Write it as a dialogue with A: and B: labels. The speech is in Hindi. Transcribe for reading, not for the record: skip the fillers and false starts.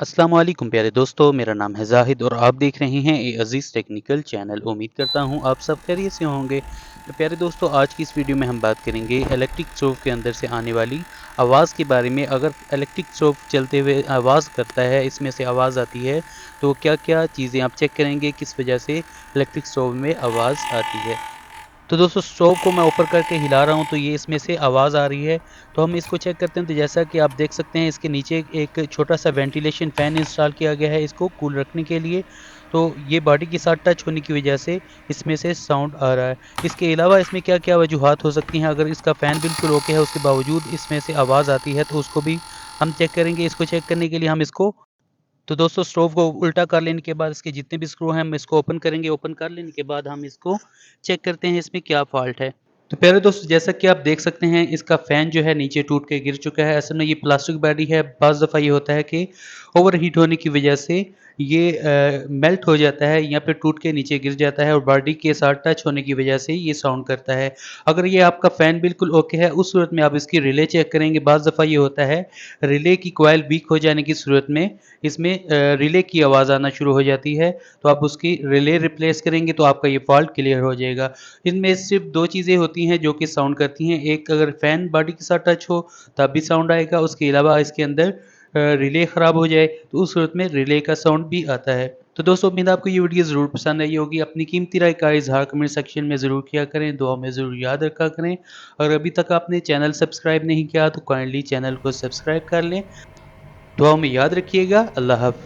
A: अस्सलाम वालेकुम प्यारे दोस्तों, मेरा नाम है ज़ाहिद और आप देख रहे हैं ए अज़ीज़ टेक्निकल चैनल। उम्मीद करता हूँ आप सब खैरियत से होंगे। तो प्यारे दोस्तों, आज की इस वीडियो में हम बात करेंगे इलेक्ट्रिक स्टोव के अंदर से आने वाली आवाज़ के बारे में। अगर इलेक्ट्रिक स्टोव चलते हुए आवाज़ करता है, इसमें से आवाज़ आती है, तो क्या-क्या चीज़ें आप चेक करेंगे, किस वजह से इलेक्ट्रिक स्टोव में आवाज़ आती है। तो दोस्तों, स्टोव को मैं ऊपर करके हिला रहा हूँ तो ये इसमें से आवाज़ आ रही है। तो हम इसको चेक करते हैं, तो जैसा कि आप देख सकते हैं इसके नीचे एक छोटा-सा वेंटिलेशन फ़ैन इंस्टॉल किया गया है इसको कूल रखने के लिए। तो ये बॉडी के साथ टच होने की वजह से इसमें से साउंड आ रहा है। इसके अलावा इसमें क्या-क्या वजूहात हो सकती हैं, अगर इसका फ़ैन बिल्कुल ओके है उसके बावजूद इसमें से आवाज़ आती है तो उसको भी हम चेक करेंगे। इसको चेक करने के लिए हम इसको तो दोस्तों, स्टोव को उल्टा कर लेने के बाद इसके जितने भी स्क्रू हैं हम इसको ओपन करेंगे। ओपन कर लेने के बाद हम इसको चेक करते हैं इसमें क्या फ़ॉल्ट है। तो प्यारे दोस्तों, जैसा कि आप देख सकते हैं इसका फ़ैन जो है नीचे टूट के गिर चुका है। असल में ये प्लास्टिक बॉडी है। बाज़ दफ़ा ये होता है कि ओवरहीट होने की वजह से ये मेल्ट हो जाता है या फिर टूट के नीचे गिर जाता है और बॉडी के साथ टच होने की वजह से ये साउंड करता है। अगर ये आपका फ़ैन बिल्कुल ओके है, उस सूरत में आप इसकी रिले चेक करेंगे। बाज़ दफ़ा ये होता है रिले की कॉइल वीक हो जाने की सूरत में इसमें रिले की आवाज़ आना शुरू हो जाती है। तो आप उसकी रिले रिप्लेस करेंगे तो आपका ये फ़ॉल्ट क्लियर हो जाएगा। इनमें सिर्फ़ 2 चीज़ें होती हैं जो कि साउंड करती हैं। एक, अगर फ़ैन बॉडी के साथ टच हो तब भी साउंड आएगा। उसके अलावा इसके अंदर रिले ख़राब हो जाए तो उस सूरत में रिले का साउंड भी आता है। तो दोस्तों, उम्मीद है आपको ये वीडियो ज़रूर पसंद आई होगी। अपनी कीमती राय का इज़हार कमेंट सेक्शन में ज़रूर किया करें। दुआ में ज़रूर याद रखा करें। और अभी तक आपने चैनल सब्सक्राइब नहीं किया तो काइंडली चैनल को सब्सक्राइब कर लें। दुआ में याद रखिएगा। अल्लाह हाफ़िज़।